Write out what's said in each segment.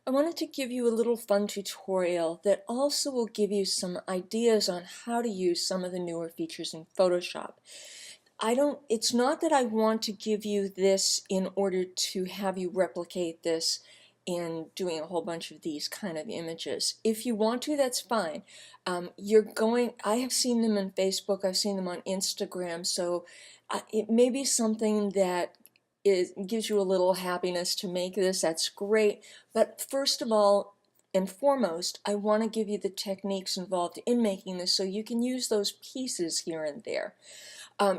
I wanted to give you a little fun tutorial that also will give you some ideas on how to use some of the newer features in Photoshop. It's not that I want to give you this in order to have you replicate this in doing a whole bunch of these kind of images. If you want to, that's fine. I have seen them on Facebook, I've seen them on Instagram, so it may be something that gives you a little happiness to make this. That's great. But first of all and foremost, I want to give you the techniques involved in making this so you can use those pieces here and there.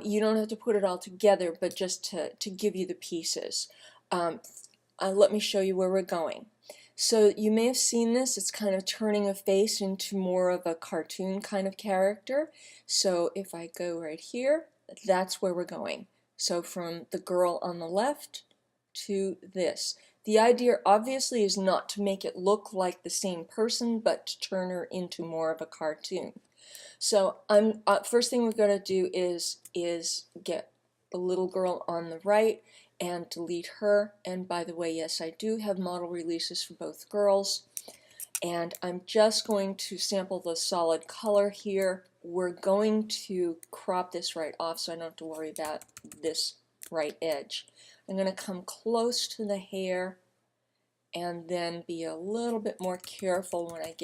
You don't have to put it all together, but just to give you the pieces. Let me show you where we're going. So you may have seen this. It's kind of turning a face into more of a cartoon kind of character. So if I go right here, that's where we're going. So from the girl on the left to this. The idea obviously is not to make it look like the same person, but to turn her into more of a cartoon. So first thing we've got to do is get the little girl on the right and delete her. And by the way, yes, I do have model releases for both girls. And I'm just going to sample the solid color here. We're going to crop this right off so I don't have to worry about this right edge. I'm going to come close to the hair and then be a little bit more careful when I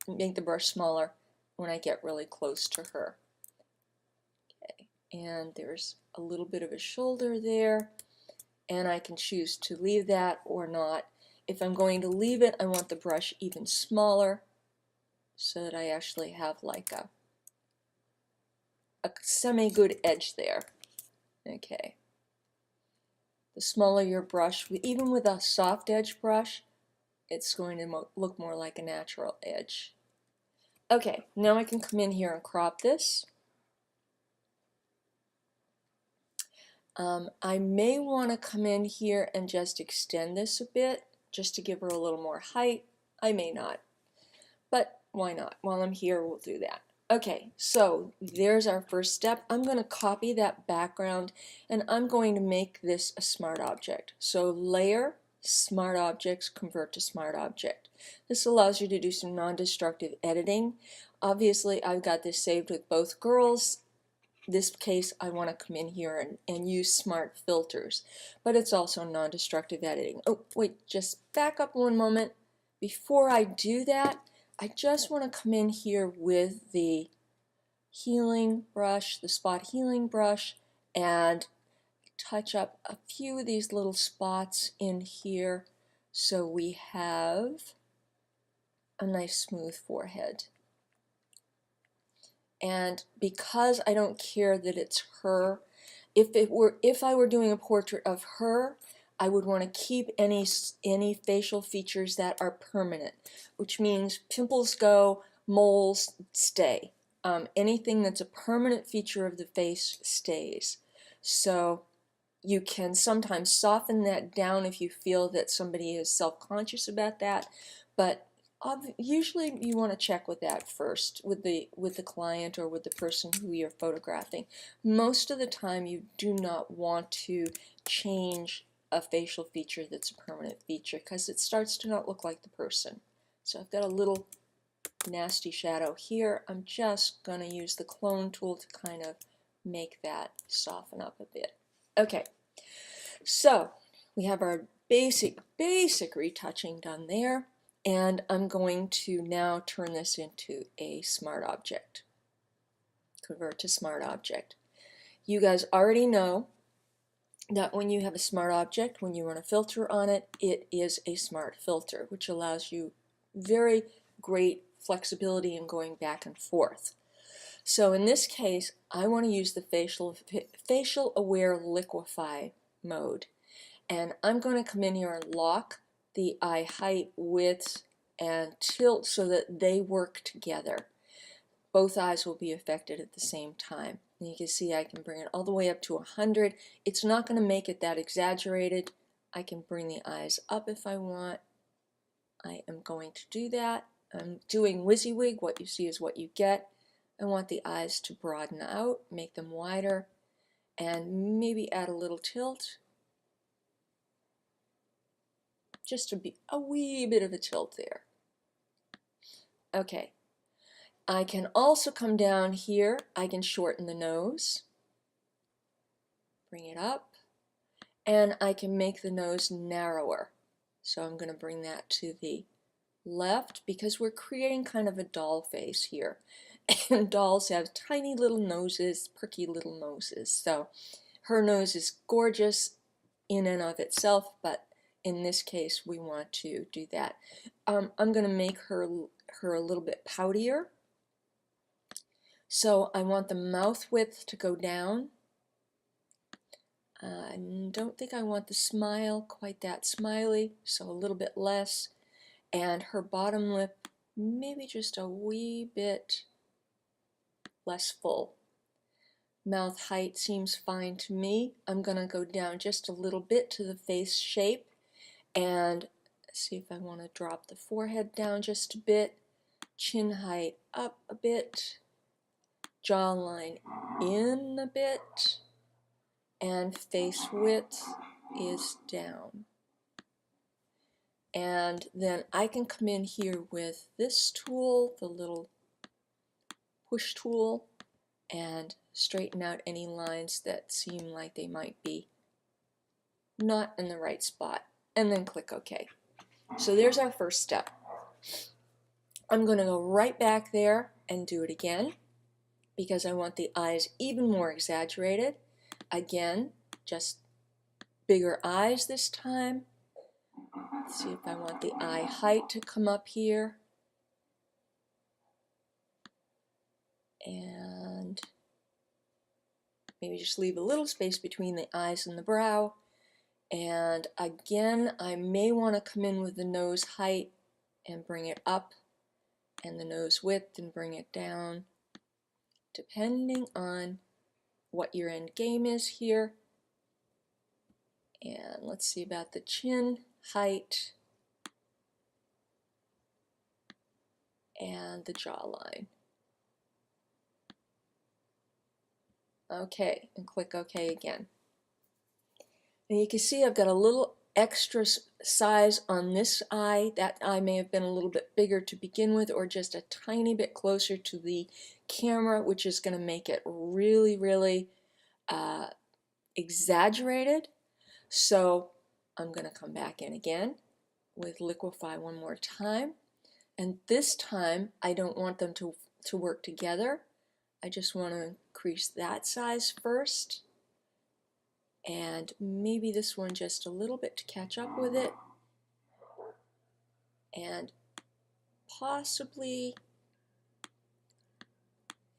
make the brush smaller when I get really close to her. Okay, and there's a little bit of a shoulder there, and I can choose to leave that or not. If I'm going to leave it, I want the brush even smaller so that I actually have like a semi-good edge there. Okay. The smaller your brush, even with a soft edge brush, it's going to look more like a natural edge. Okay, now I can come in here and crop this. I may want to come in here and just extend this a bit, just to give her a little more height. I may not, but why not? While I'm here, we'll do that. Okay, so there's our first step. I'm going to copy that background, and I'm going to make this a smart object. So layer, smart objects, convert to smart object. This allows you to do some non-destructive editing. Obviously, I've got this saved with both girls. This case, I want to come in here and use smart filters, but it's also non-destructive editing. Oh, wait, just back up one moment. Before I do that, I just want to come in here with the healing brush, the spot healing brush, and touch up a few of these little spots in here so we have a nice smooth forehead. And because I don't care that it's her, if I were doing a portrait of her, I would want to keep any facial features that are permanent, which means pimples go, moles stay. Anything that's a permanent feature of the face stays. So you can sometimes soften that down if you feel that somebody is self-conscious about that, but usually you want to check with that first with the client or with the person who you're photographing. Most of the time you do not want to change a facial feature that's a permanent feature because it starts to not look like the person. So I've got a little nasty shadow here. I'm just going to use the clone tool to kind of make that soften up a bit. Okay, so we have our basic retouching done there. And I'm going to now turn this into a smart object. Convert to smart object. You guys already know that when you have a smart object, when you run a filter on it, it is a smart filter, which allows you very great flexibility in going back and forth. So in this case, I want to use the facial aware liquify mode. And I'm going to come in here and lock the eye height, width, and tilt so that they work together. Both eyes will be affected at the same time. And you can see I can bring it all the way up to 100. It's not going to make it that exaggerated. I can bring the eyes up if I want. I am going to do that. I'm doing WYSIWYG. What you see is what you get. I want the eyes to broaden out, make them wider, and maybe add a little tilt. just to be a wee bit of a tilt there. Okay, I can also come down here. I can shorten the nose, bring it up, and I can make the nose narrower. So I'm going to bring that to the left because we're creating kind of a doll face here. And dolls have tiny little noses, perky little noses. So her nose is gorgeous in and of itself, but in this case we want to do that. I'm going to make her a little bit poutier. So I want the mouth width to go down. I don't think I want the smile quite that smiley, so a little bit less. And her bottom lip maybe just a wee bit less full. Mouth height seems fine to me. I'm going to go down just a little bit to the face shape and see if I want to drop the forehead down just a bit, chin height up a bit, jawline in a bit, and face width is down. And then I can come in here with this tool, the little push tool, and straighten out any lines that seem like they might be not in the right spot, and then click OK. So there's our first step. I'm going to go right back there and do it again because I want the eyes even more exaggerated. Again, just bigger eyes this time. Let's see if I want the eye height to come up here. And maybe just leave a little space between the eyes and the brow. And again, I may want to come in with the nose height and bring it up, and the nose width and bring it down, depending on what your end game is here. And let's see about the chin height and the jawline. Okay, and click OK again. And you can see I've got a little extra size on this eye. That eye may have been a little bit bigger to begin with, or just a tiny bit closer to the camera, which is going to make it really, really exaggerated. So I'm going to come back in again with Liquify one more time. And this time I don't want them to work together. I just want to increase that size first. And maybe this one just a little bit to catch up with it. And possibly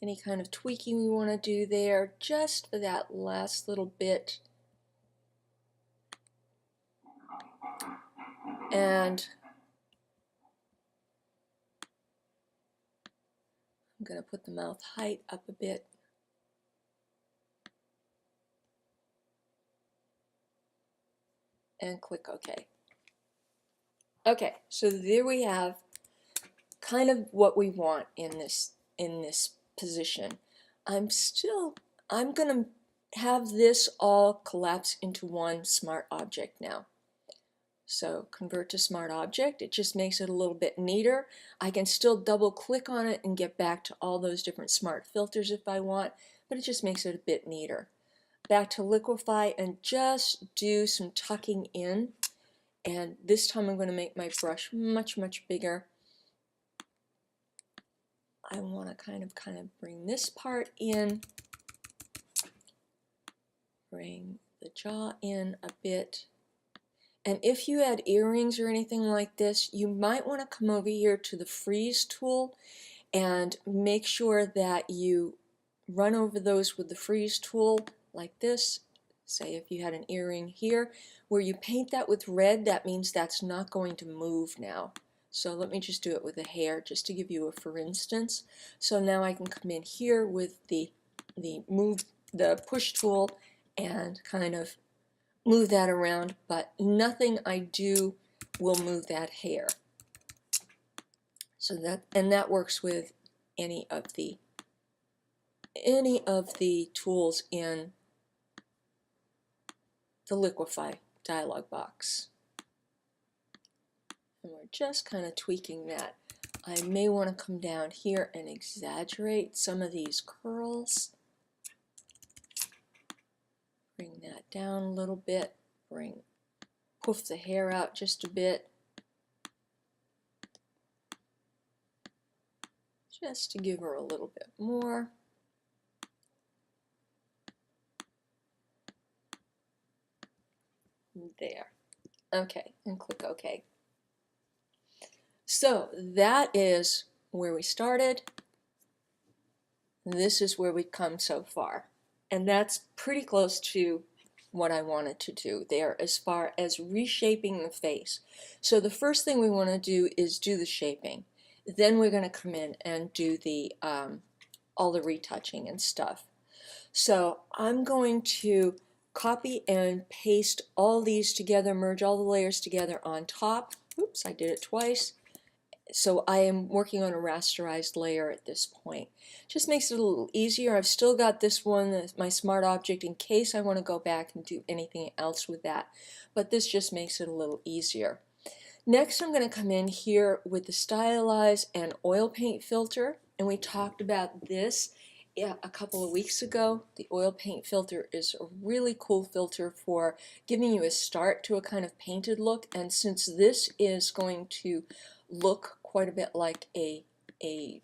any kind of tweaking we want to do there just for that last little bit. And I'm going to put the mouth height up a bit. And click OK. Okay, so there we have kind of what we want in this position. I'm going to have this all collapse into one smart object now. So convert to smart object. It just makes it a little bit neater. I can still double click on it and get back to all those different smart filters if I want, but it just makes it a bit neater. Back to Liquify and just do some tucking in. And this time I'm going to make my brush much, much bigger. I want to kind of bring this part in, bring the jaw in a bit. And if you had earrings or anything like this, you might want to come over here to the freeze tool and make sure that you run over those with the freeze tool like this. Say if you had an earring here, where you paint that with red, that means that's not going to move now. So let me just do it with a hair just to give you a for instance. So now I can come in here with the push tool and kind of move that around, but nothing I do will move that hair. So that works with any of the tools in the Liquify dialog box. and we're just kind of tweaking that. I may want to come down here and exaggerate some of these curls. Bring that down a little bit, poof the hair out just a bit, just to give her a little bit more. There. Okay, and click OK. So that is where we started. This is where we've come so far. And that's pretty close to what I wanted to do there as far as reshaping the face. So the first thing we want to do is do the shaping. Then we're going to come in and do the all the retouching and stuff. So I'm going to copy and paste all these together, merge all the layers together on top. Oops, I did it twice. So I am working on a rasterized layer at this point. Just makes it a little easier. I've still got this one, my smart object, in case I want to go back and do anything else with that. But this just makes it a little easier. Next, I'm going to come in here with the Stylize and Oil Paint filter. And we talked about this a couple of weeks ago. The Oil Paint filter is a really cool filter for giving you a start to a kind of painted look. And since this is going to look quite a bit like an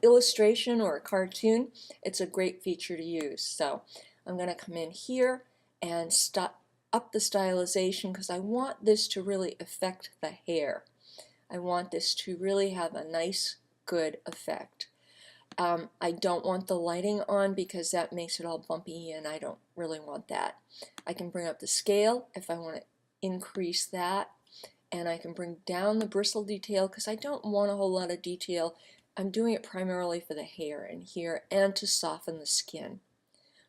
illustration or a cartoon, it's a great feature to use. So I'm going to come in here and up the stylization because I want this to really affect the hair. I want this to really have a nice, good effect. I don't want the lighting on because that makes it all bumpy and I don't really want that. I can bring up the scale if I want to increase that, and I can bring down the bristle detail because I don't want a whole lot of detail. I'm doing it primarily for the hair in here and to soften the skin.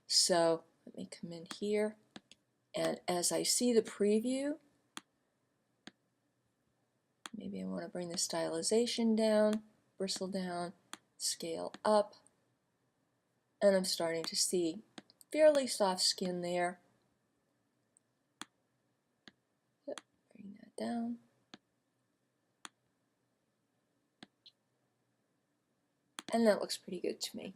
So let me come in here, and as I see the preview, maybe I want to bring the stylization down, bristle down, scale up, and I'm starting to see fairly soft skin there. Yep, bring that down. And that looks pretty good to me.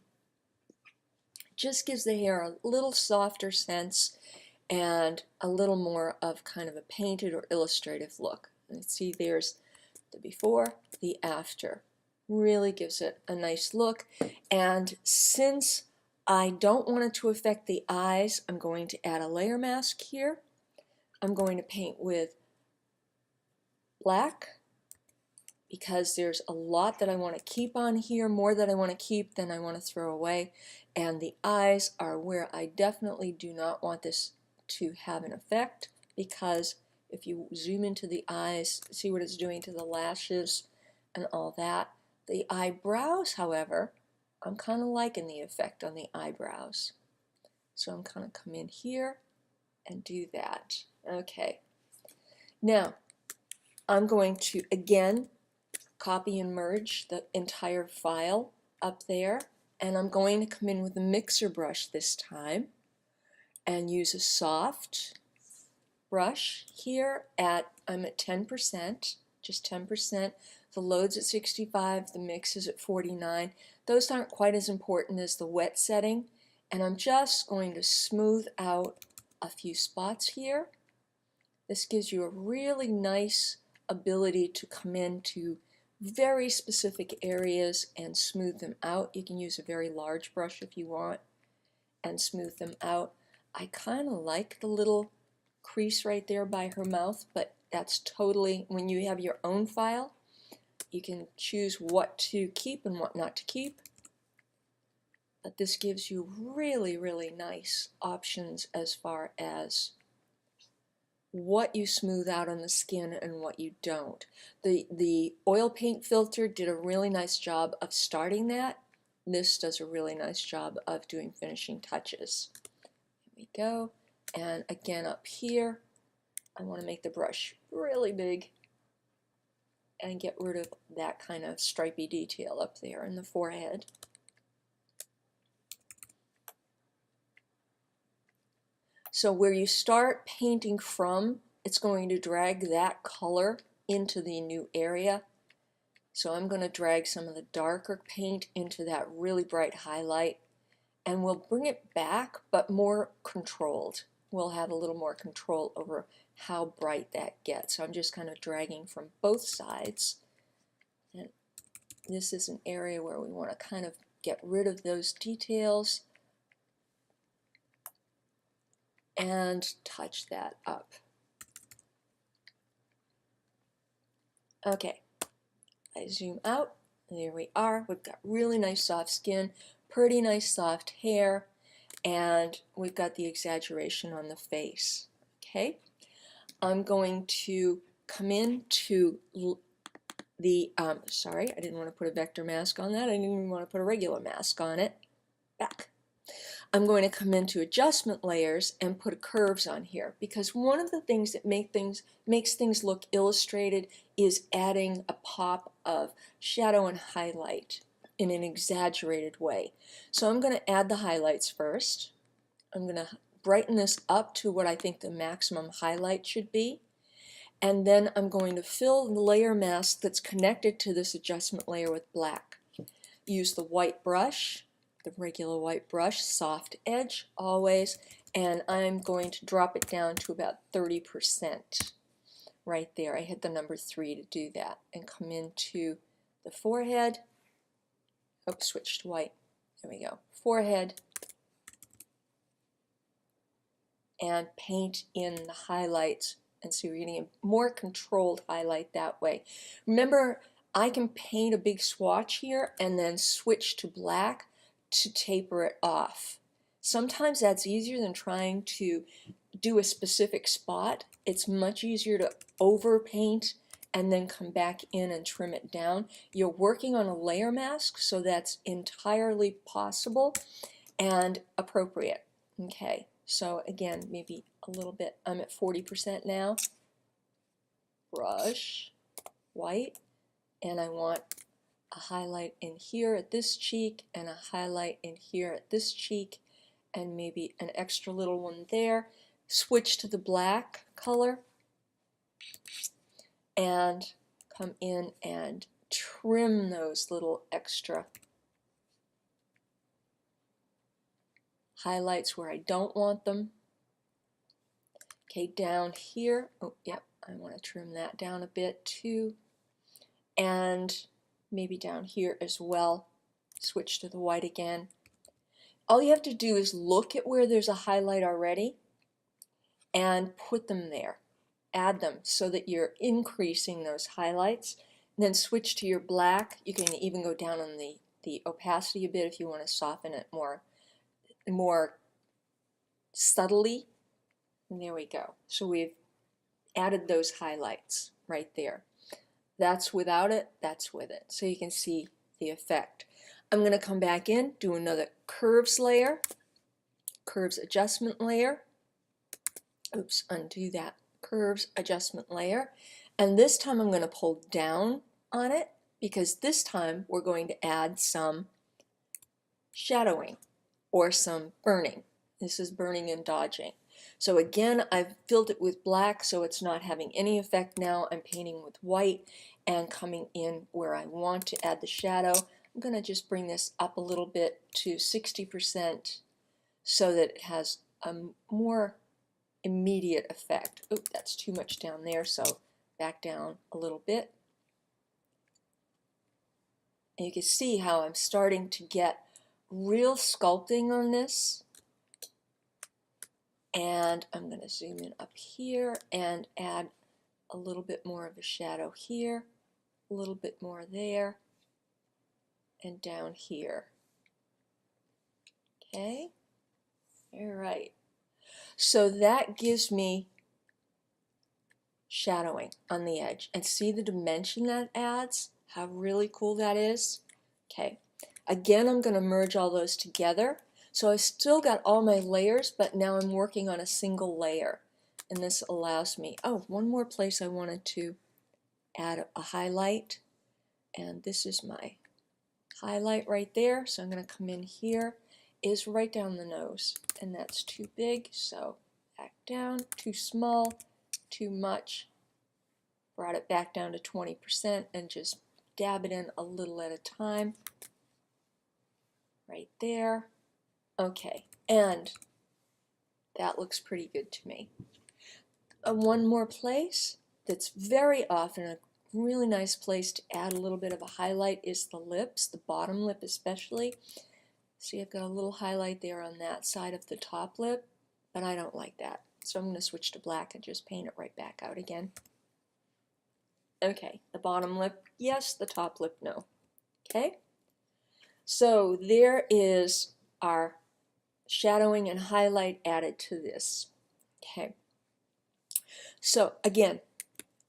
Just gives the hair a little softer sense and a little more of kind of a painted or illustrative look. And see, there's the before, the after. Really gives it a nice look. And since I don't want it to affect the eyes, I'm going to add a layer mask here. I'm going to paint with black because there's a lot that I want to keep on here, more that I want to keep than I want to throw away. And the eyes are where I definitely do not want this to have an effect, because if you zoom into the eyes, see what it's doing to the lashes and all that. The eyebrows, however, I'm kind of liking the effect on the eyebrows. So I'm going to come in here and do that. Okay. Now, I'm going to, again, copy and merge the entire file up there, and I'm going to come in with a mixer brush this time and use a soft brush here I'm at 10%, just 10%. The load's at 65, the mix is at 49. Those aren't quite as important as the wet setting, and I'm just going to smooth out a few spots here. This gives you a really nice ability to come into very specific areas and smooth them out. You can use a very large brush if you want and smooth them out. I kind of like the little crease right there by her mouth, but that's totally, when you have your own file, you can choose what to keep and what not to keep. But this gives you really, really nice options as far as what you smooth out on the skin and what you don't. The oil paint filter did a really nice job of starting that. This does a really nice job of doing finishing touches. Here we go. And again up here, I want to make the brush really big and get rid of that kind of stripy detail up there in the forehead. So where you start painting from, it's going to drag that color into the new area. So I'm going to drag some of the darker paint into that really bright highlight, and we'll bring it back, but more controlled. We'll have a little more control over how bright that gets. So I'm just kind of dragging from both sides. And this is an area where we want to kind of get rid of those details and touch that up. Okay, I zoom out, and there we are. We've got really nice soft skin, pretty nice soft hair, and we've got the exaggeration on the face. Okay, I'm going to come into the, sorry, I didn't want to put a vector mask on that. I didn't even want to put a regular mask on it. Back. I'm going to come into adjustment layers and put curves on here, because one of the things that makes things look illustrated is adding a pop of shadow and highlight in an exaggerated way. So I'm going to add the highlights first. I'm going to brighten this up to what I think the maximum highlight should be. And then I'm going to fill the layer mask that's connected to this adjustment layer with black. Use the white brush, the regular white brush, soft edge always, and I'm going to drop it down to about 30% right there. I hit the number 3 to do that, and come into the forehead. Oops, switch to white. There we go. Forehead, and paint in the highlights. And so you're getting a more controlled highlight that way. Remember, I can paint a big swatch here and then switch to black to taper it off. Sometimes that's easier than trying to do a specific spot. It's much easier to overpaint and then come back in and trim it down. You're working on a layer mask, so that's entirely possible and appropriate. Okay, so again, maybe a little bit. I'm at 40% now. Brush, white, and I want a highlight in here at this cheek and a highlight in here at this cheek, and maybe an extra little one there. Switch to the black color and come in and trim those little extra highlights where I don't want them. Okay, down here, oh yep, I want to trim that down a bit too, and maybe down here as well. Switch to the white again. All you have to do is look at where there's a highlight already and put them there. Add them so that you're increasing those highlights. And then switch to your black. You can even go down on the opacity a bit if you want to soften it more subtly. And there we go. So we've added those highlights right there. That's without it, that's with it. So you can see the effect. I'm going to come back in, do another curves layer, curves adjustment layer. Oops, undo that. Curves adjustment layer. And this time I'm going to pull down on it, because this time we're going to add some shadowing or some burning. This is burning and dodging. So again, I've filled it with black, so it's not having any effect now. I'm painting with white and coming in where I want to add the shadow. I'm going to just bring this up a little bit to 60% so that it has a more immediate effect. Oh, that's too much down there, so back down a little bit. And you can see how I'm starting to get real sculpting on this. And I'm going to zoom in up here and add a little bit more of a shadow here, a little bit more there, and down here. Okay, all right. So that gives me shadowing on the edge. And see the dimension that adds? How really cool that is? Okay, again, I'm going to merge all those together. So I still got all my layers, but now I'm working on a single layer. And this allows me, oh, one more place I wanted to add a highlight. And this is my highlight right there. So I'm going to come in here, is right down the nose. And that's too big, so back down, too small, too much. brought it back down to 20% and just dab it in a little at a time. Right there. Okay, and that looks pretty good to me. One more place that's very often a really nice place to add a little bit of a highlight is the lips, the bottom lip especially. See, I've got a little highlight there on that side of the top lip, but I don't like that. So I'm going to switch to black and just paint it right back out again. Okay, the bottom lip, yes, the top lip, no. Okay, so there is our shadowing and highlight added to this. Okay, so again,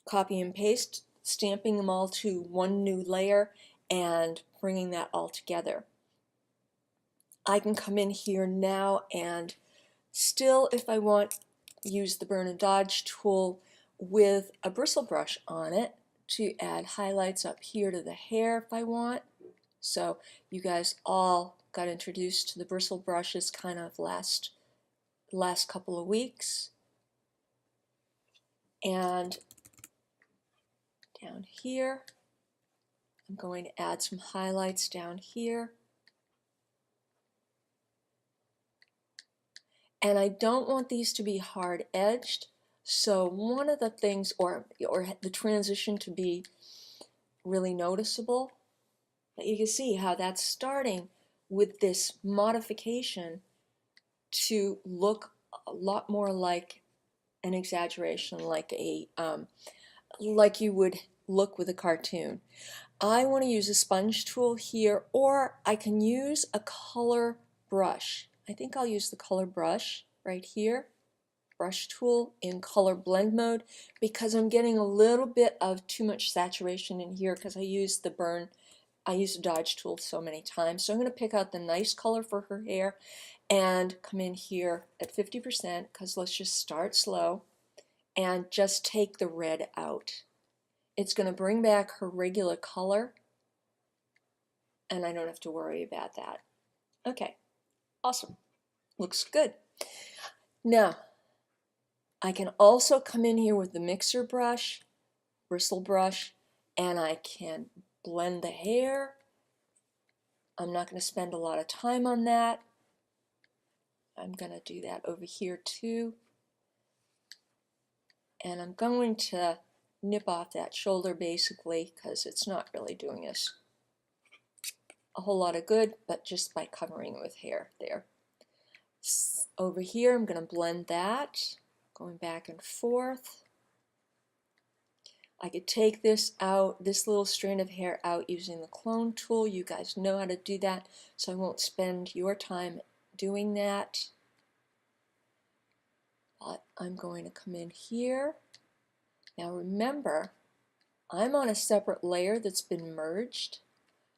copy and paste, stamping them all to one new layer and bringing that all together. I can come in here now and still, if I want, use the burn and dodge tool with a bristle brush on it to add highlights up here to the hair if I want. So you guys all got introduced to the bristle brushes kind of last couple of weeks. And down here, I'm going to add some highlights down here. And I don't want these to be hard edged, so one of the things, or the transition to be really noticeable, but you can see how that's starting with this modification to look a lot more like an exaggeration, like like you would look with a cartoon. I want to use a sponge tool here, or I can use a color brush. I think I'll use the color brush right here, brush tool in color blend mode, because I'm getting a little bit of too much saturation in here because I used the dodge tool so many times. So I'm going to pick out the nice color for her hair and come in here at 50%, because let's just start slow and just take the red out. It's going to bring back her regular color, and I don't have to worry about that. Okay, awesome. Looks good. Now, I can also come in here with the mixer brush, bristle brush, and I can blend the hair. I'm not going to spend a lot of time on that. I'm going to do that over here too. And I'm going to nip off that shoulder basically, because it's not really doing us a whole lot of good, but just by covering it with hair there. Over here, I'm going to blend that, going back and forth. I could take this out, this little strand of hair out using the clone tool. You guys know how to do that, so I won't spend your time doing that. But I'm going to come in here. Now remember, I'm on a separate layer that's been merged.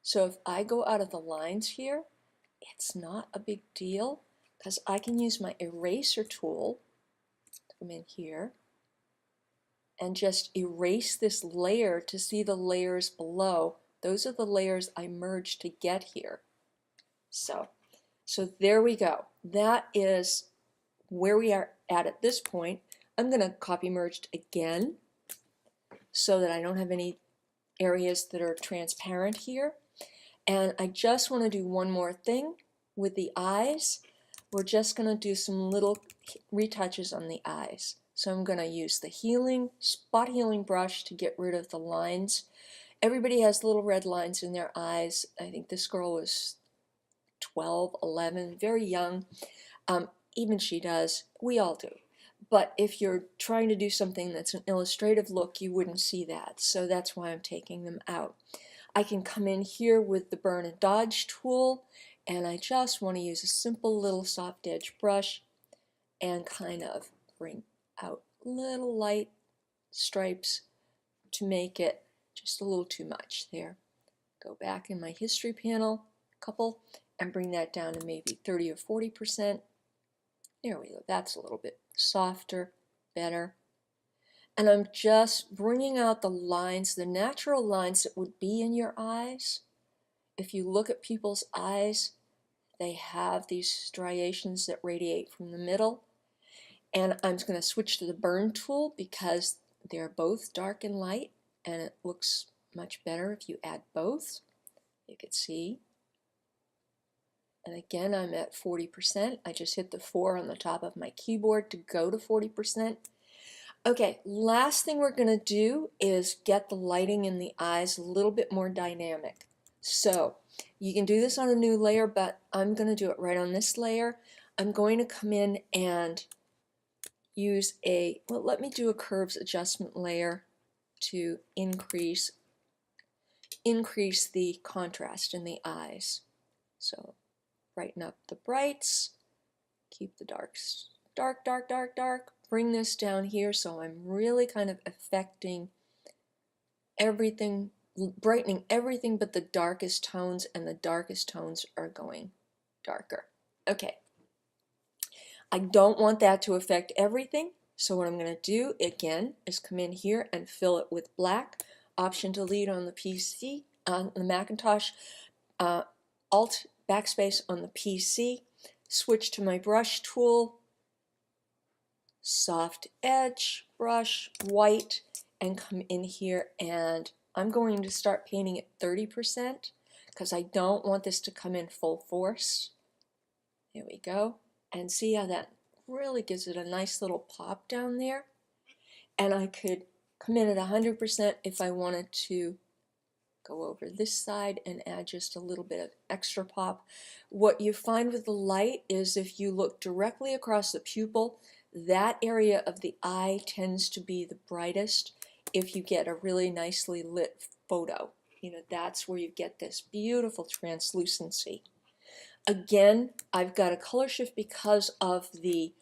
So if I go out of the lines here, it's not a big deal, because I can use my eraser tool, come in here, and just erase this layer to see the layers below. Those are the layers I merged to get here. So there we go. That is where we are at this point. I'm going to copy merged again so that I don't have any areas that are transparent here. And I just want to do one more thing with the eyes. We're just going to do some little retouches on the eyes. So I'm going to use the spot healing brush to get rid of the lines. Everybody has little red lines in their eyes. I think this girl was 12, 11, very young. Even she does. We all do. But if you're trying to do something that's an illustrative look, you wouldn't see that. So that's why I'm taking them out. I can come in here with the burn and dodge tool, and I just want to use a simple little soft edge brush and kind of bring out little light stripes to make it just a little too much there. Go back in my history panel, a couple, and bring that down to maybe 30 or 40%. There we go. That's a little bit softer, better. And I'm just bringing out the lines, the natural lines that would be in your eyes. If you look at people's eyes, they have these striations that radiate from the middle. And I'm going to switch to the burn tool because they're both dark and light, and it looks much better if you add both. You can see. And again, I'm at 40%. I just hit the 4 on the top of my keyboard to go to 40%. Okay, last thing we're going to do is get the lighting in the eyes a little bit more dynamic. So you can do this on a new layer, but I'm going to do it right on this layer. I'm going to come in and use well, let me do a curves adjustment layer to increase the contrast in the eyes. So brighten up the brights, keep the darks dark, dark, dark, dark. Bring this down here so I'm really kind of affecting everything, brightening everything but the darkest tones, and the darkest tones are going darker. Okay. I don't want that to affect everything, so what I'm going to do again is come in here and fill it with black. Option delete on the PC, on the Macintosh, Alt backspace on the PC, switch to my brush tool, soft edge brush, white, and come in here, and I'm going to start painting at 30% because I don't want this to come in full force. There we go. And see how that really gives it a nice little pop down there. And I could come in at 100% if I wanted to go over this side and add just a little bit of extra pop. What you find with the light is if you look directly across the pupil, that area of the eye tends to be the brightest if you get a really nicely lit photo. You know, that's where you get this beautiful translucency. Again, I've got a color shift because of the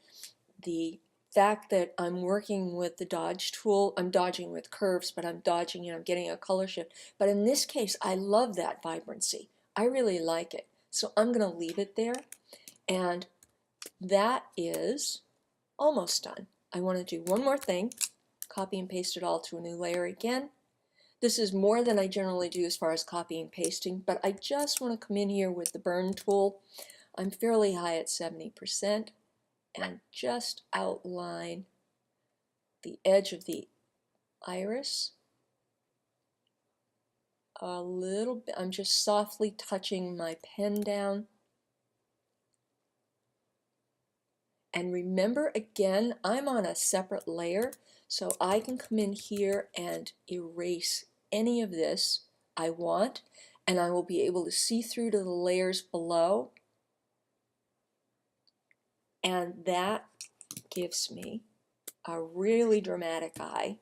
fact that I'm working with the dodge tool. I'm dodging with curves, but I'm dodging and I'm getting a color shift. But in this case, I love that vibrancy. I really like it. So I'm going to leave it there. And that is almost done. I want to do one more thing. Copy and paste it all to a new layer again. This is more than I generally do as far as copying and pasting, but I just want to come in here with the burn tool. I'm fairly high at 70%, and just outline the edge of the iris a little bit. I'm just softly touching my pen down. And remember, again, I'm on a separate layer, so I can come in here and erase any of this I want, and I will be able to see through to the layers below, and that gives me a really dramatic eye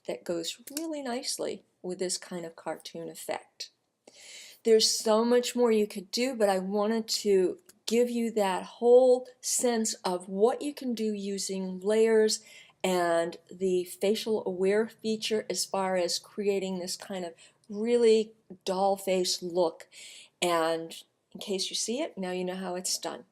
that goes really nicely with this kind of cartoon effect. There's so much more you could do, but I wanted to give you that whole sense of what you can do using layers and the facial aware feature as far as creating this kind of really doll face look. And in case you see it, now you know how it's done.